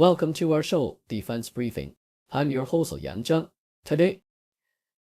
Welcome to our show, Defense Briefing. I'm your host, Liang Jun. Today,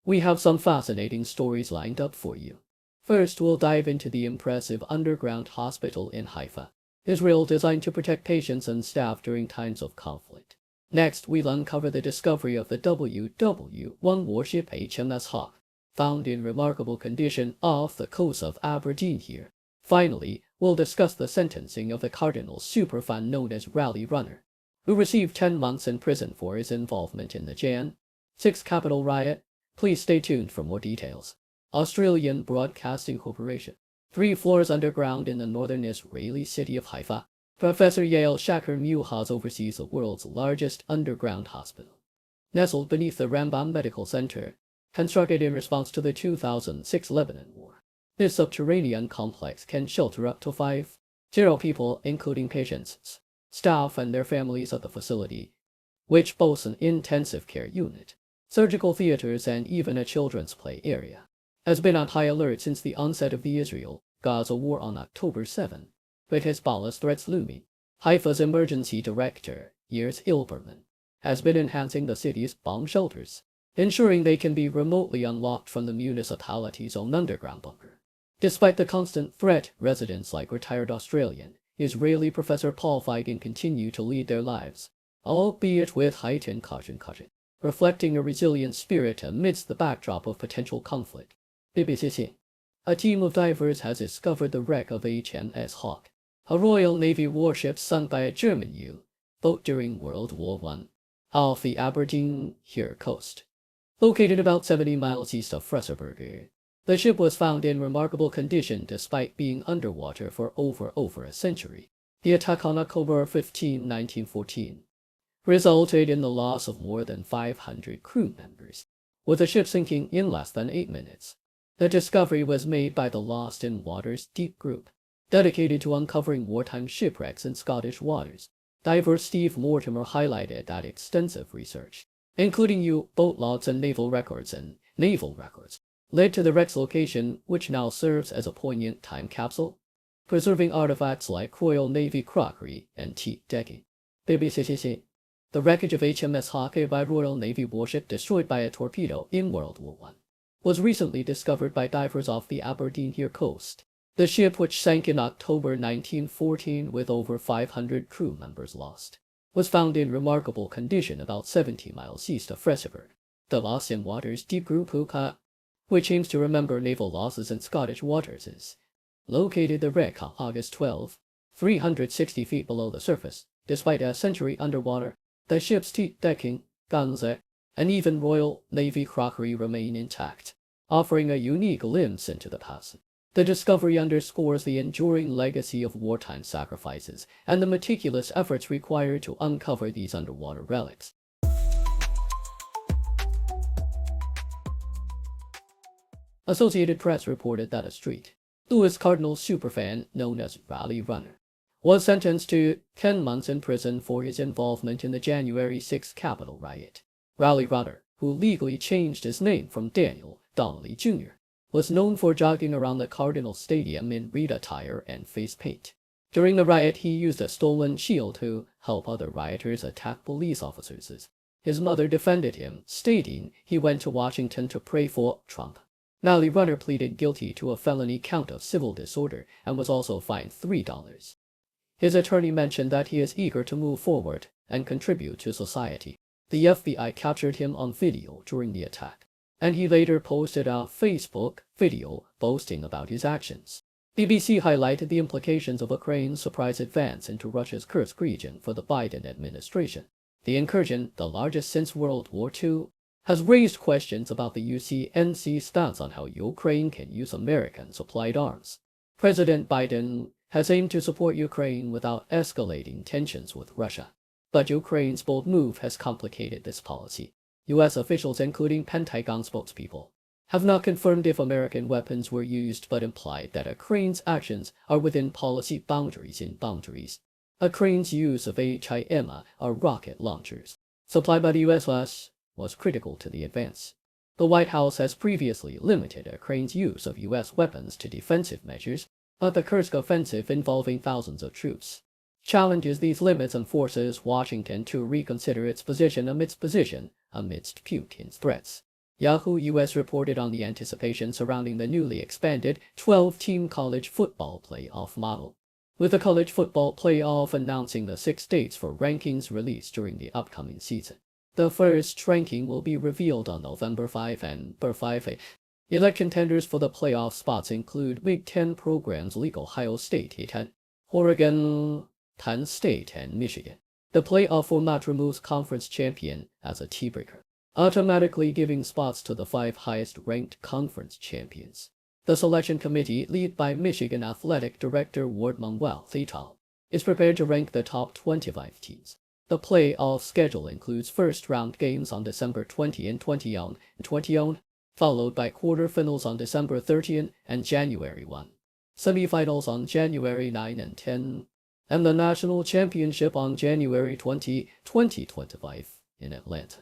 we have some fascinating stories lined up for you. First, we'll dive into the impressive underground hospital in Haifa, Israel designed to protect patients and staff during times of conflict. Next, we'll uncover the discovery of the WW1 Warship HMS Hawke, found in remarkable condition off the coast of Aberdeenshire. Finally, we'll discuss the sentencing of the Cardinals superfan known as Rally Runner, who received 10 months in prison for his involvement in the Jan. 6 Capitol riot. Please stay tuned for more details. Australian Broadcasting Corporation, 3 floors underground in the northern Israeli city of Haifa. Professor Yael Shaker Muhaz oversees the world's largest underground hospital. Nestled beneath the Rambam Medical Center, constructed in response to the 2006 Lebanon War, this subterranean complex can shelter up to 50 people, including patients, staff, and their families at the facility, which boasts an intensive care unit, surgical theaters, and even a children's play area. Has been on high alert since the onset of the Israel-Gaza war on October 7, with Hezbollah's threats looming. Haifa's emergency director, Yair Ilberman, has been enhancing the city's bomb shelters, ensuring they can be remotely unlocked from the municipality's own underground bunker. Despite the constant threat, residents like retired Australian, Israeli Professor Paul Feigen continue to lead their lives, albeit with heightened caution, reflecting a resilient spirit amidst the backdrop of potential conflict. BBC. A team of divers has discovered the wreck of HMS Hawke, a Royal Navy warship sunk by a German U-boat during World War I, off the Aberdeenshire coast. Located about 70 miles east of Friesenberg, the ship was found in remarkable condition despite being underwater for over a century. The attack on October 15, 1914, resulted in the loss of more than 500 crew members, with the ship sinking in less than 8 minutes. The discovery was made by the Lost in Waters Deep Group, dedicated to uncovering wartime shipwrecks in Scottish waters. Diver Steve Mortimer highlighted that extensive research, including U-boat logs and naval records, led to the wreck's location, which now serves as a poignant time capsule, preserving artifacts like Royal Navy crockery and teak decking. BBC. The wreckage of HMS Hawke, by Royal Navy warship destroyed by a torpedo in World War I, was recently discovered by divers off the Aberdeenshire coast. The ship, which sank in October 1914 with over 500 crew members lost, was found in remarkable condition about 70 miles east of Friesenberg. The Lost in Waters Deep Group, which aims to remember naval losses in Scottish waters, is located the wreck on August 12, 360 feet below the surface. Despite a century underwater, the ship's teak decking, guns, and even Royal Navy crockery remain intact, offering a unique glimpse into the past. The discovery underscores the enduring legacy of wartime sacrifices and the meticulous efforts required to uncover these underwater relics. Associated Press reported that a Louis Cardinals superfan known as Rally Runner was sentenced to 10 months in prison for his involvement in the January 6 Capitol riot. Rally Runner, who legally changed his name from Daniel Donnelly Jr., was known for jogging around the Cardinals stadium in red attire and face paint. During the riot, he used a stolen shield to help other rioters attack police officers. His mother defended him, stating he went to Washington to pray for Trump. Rally Runner pleaded guilty to a felony count of civil disorder and was also fined $3. His attorney mentioned that he is eager to move forward and contribute to society. The FBI captured him on video during the attack, and he later posted a Facebook video boasting about his actions. BBC highlighted the implications of Ukraine's surprise advance into Russia's Kursk region for the Biden administration. The incursion, the largest since World War II, has raised questions about the UNSC's stance on how Ukraine can use American-supplied arms. President Biden has aimed to support Ukraine without escalating tensions with Russia, but Ukraine's bold move has complicated this policy. U.S. officials, including Pentagon spokespeople, have not confirmed if American weapons were used, but implied that Ukraine's actions are within policy boundaries. Ukraine's use of HIMA, or rocket launchers, supplied by the U.S. was critical to the advance. The White House has previously limited Ukraine's use of U.S. weapons to defensive measures, but the Kursk offensive, involving thousands of troops, challenges these limits and forces Washington to reconsider its position amidst Putin's threats. Yahoo US reported on the anticipation surrounding the newly expanded 12-team college football playoff model, with the college football playoff announcing the 6 dates for rankings released during the upcoming season. The first ranking will be revealed on November 5 and 5. Election tenders for the playoff spots include Big Ten programs like Ohio State, Oregon State, and Michigan. The playoff format removes conference champion as a tiebreaker, automatically giving spots to the 5 highest-ranked conference champions. The selection committee, led by Michigan Athletic Director Ward Manuel Thetal, is prepared to rank the top 25 teams. The playoff schedule includes first-round games on December 20 and 21, followed by quarterfinals on December 30 and January 1, semifinals on January 9 and 10, and the national championship on January 20, 2025 in Atlanta.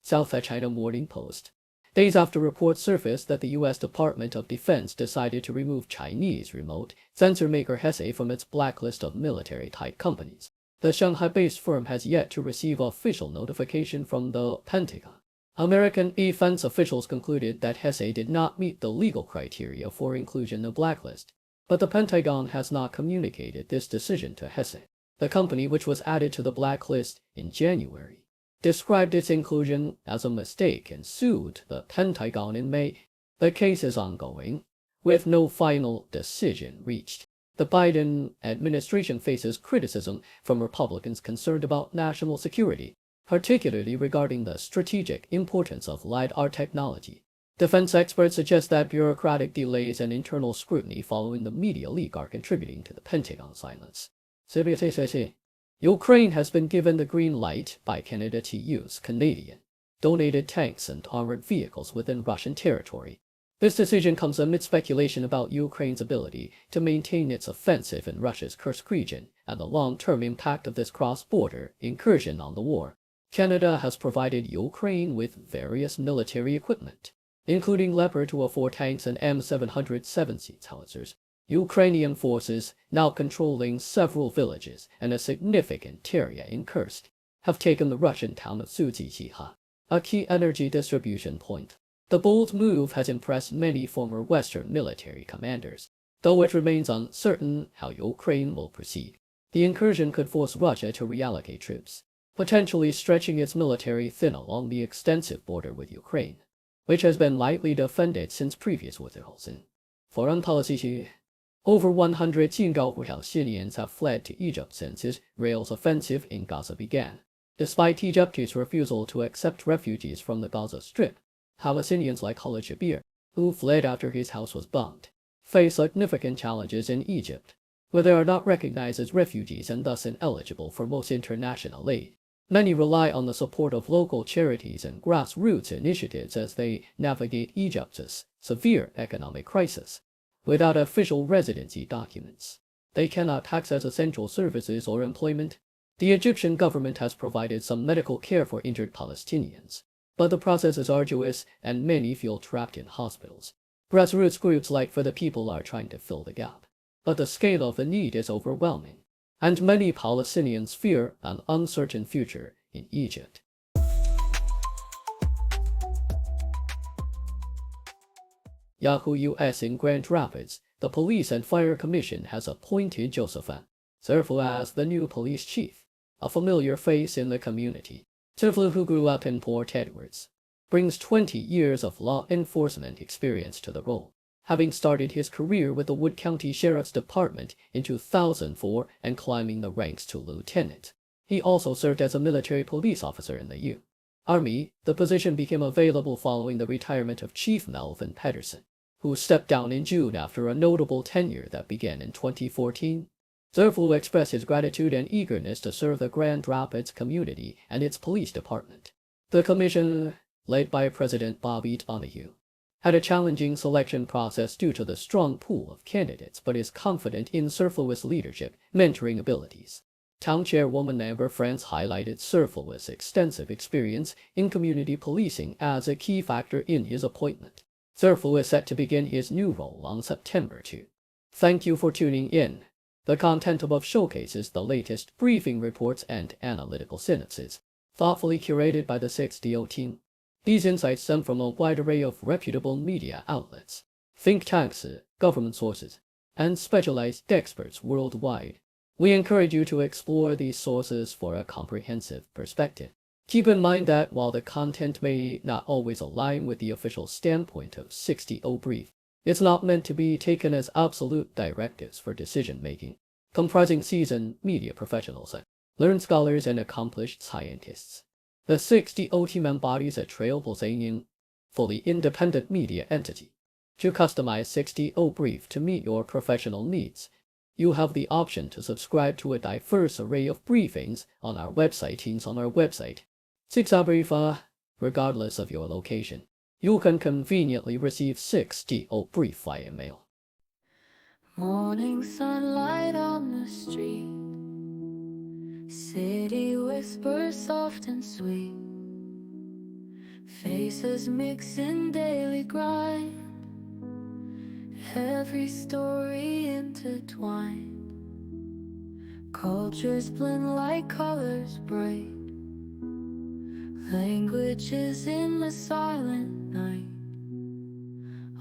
South China Morning Post. Days after reports surfaced that the U.S. Department of Defense decided to remove Chinese remote sensor maker Hesse from its blacklist of military-type companies, the Shanghai-based firm has yet to receive official notification from the Pentagon. American defense officials concluded that Hesse did not meet the legal criteria for inclusion in the blacklist, but the Pentagon has not communicated this decision to Hesse. The company, which was added to the blacklist in January, described its inclusion as a mistake and sued the Pentagon in May. The case is ongoing, with no final decision reached. The Biden administration faces criticism from Republicans concerned about national security, particularly regarding the strategic importance of LiDAR technology. Defense experts suggest that bureaucratic delays and internal scrutiny following the media leak are contributing to the Pentagon's silence. Ukraine has been given the green light by Canada to use Canadian-donated tanks and armored vehicles within Russian territory. This decision comes amid speculation about Ukraine's ability to maintain its offensive in Russia's Kursk region and the long-term impact of this cross-border incursion on the war. Canada has provided Ukraine with various military equipment, including Leopard 204 tanks and M717 howitzers. Ukrainian forces, now controlling several villages and a significant area in Kursk, have taken the Russian town of Sudzhiha, a key energy distribution point. The bold move has impressed many former Western military commanders, though it remains uncertain how Ukraine will proceed. The incursion could force Russia to reallocate troops, potentially stretching its military thin along the extensive border with Ukraine, which has been lightly defended since previous withdrawals. Foreign policy. Over 100 Palestinians have fled to Egypt since Israel's offensive in Gaza began. Despite Egypt's refusal to accept refugees from the Gaza Strip, Palestinians like Khalid Jabir, who fled after his house was bombed, face significant challenges in Egypt, where they are not recognized as refugees and thus ineligible for most international aid. Many rely on the support of local charities and grassroots initiatives as they navigate Egypt's severe economic crisis. Without official residency documents, they cannot access essential services or employment. The Egyptian government has provided some medical care for injured Palestinians, but the process is arduous and many feel trapped in hospitals. Grassroots groups like For the People are trying to fill the gap, but the scale of the need is overwhelming, and many Palestinians fear an uncertain future in Egypt. Yahoo US in Grand Rapids, the Police and Fire Commission has appointed Josephine Zerfel as the new police chief, a familiar face in the community. Zerfel, who grew up in Port Edwards, brings 20 years of law enforcement experience to the role, having started his career with the Wood County Sheriff's Department in 2004 and climbing the ranks to lieutenant. He also served as a military police officer in the U.S. Army. The position became available following the retirement of Chief Melvin Pedersen, who stepped down in June after a notable tenure that began in 2014. Zerfel expressed his gratitude and eagerness to serve the Grand Rapids community and its police department. The commission, led by President Bobby Donahue, had a challenging selection process due to the strong pool of candidates, but is confident in Zerfel's leadership, mentoring abilities. Town Chairwoman Amber France highlighted Zerfel's extensive experience in community policing as a key factor in his appointment. Zerfu is set to begin his new role on September 2. Thank you for tuning in. The content above showcases the latest briefing reports and analytical synopses, thoughtfully curated by the 6DO team. These insights stem from a wide array of reputable media outlets, think tanks, government sources, and specialized experts worldwide. We encourage you to explore these sources for a comprehensive perspective. Keep in mind that while the content may not always align with the official standpoint of 6DO Brief, it's not meant to be taken as absolute directives for decision-making. Comprising seasoned media professionals, learned scholars, and accomplished scientists, the 6DO team embodies a trailblazing, fully independent media entity. To customize 6DO Brief to meet your professional needs, you have the option to subscribe to a diverse array of briefings on our website. 6DO Brief, regardless of your location. You can conveniently receive 6DO Brief via mail. Morning sunlight on the street, city whispers soft and sweet, faces mix in daily grind, every story intertwined, cultures blend like colors bright, languages in the silent night,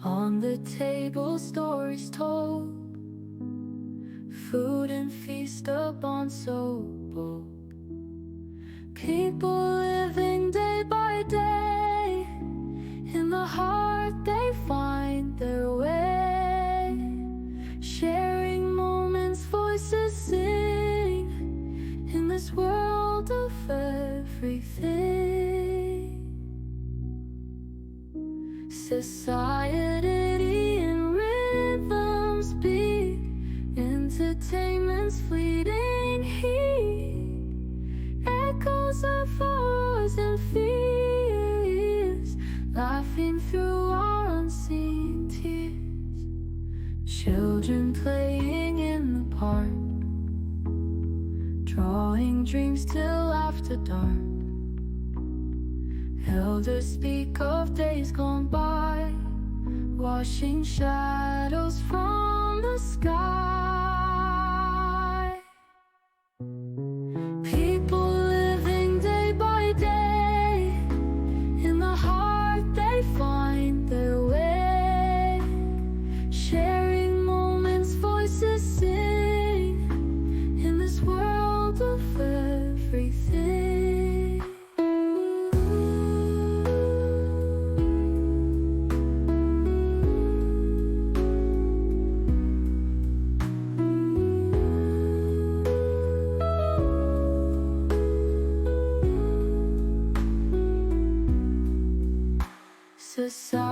on the table stories told, food and feast upon so bold, people living day by day, in the heart they find their way, sharing moments, voices sing, in this world of everything. Society in rhythms beat, entertainment's fleeting heat, echoes of wars and fears, laughing through our unseen tears, children playing in the park, drawing dreams till after dark, elders speak of days gone by, washing shadows from the sky. People living day by day, in the heart they find their way, sharing moments, voices sing, in this world of everything. Society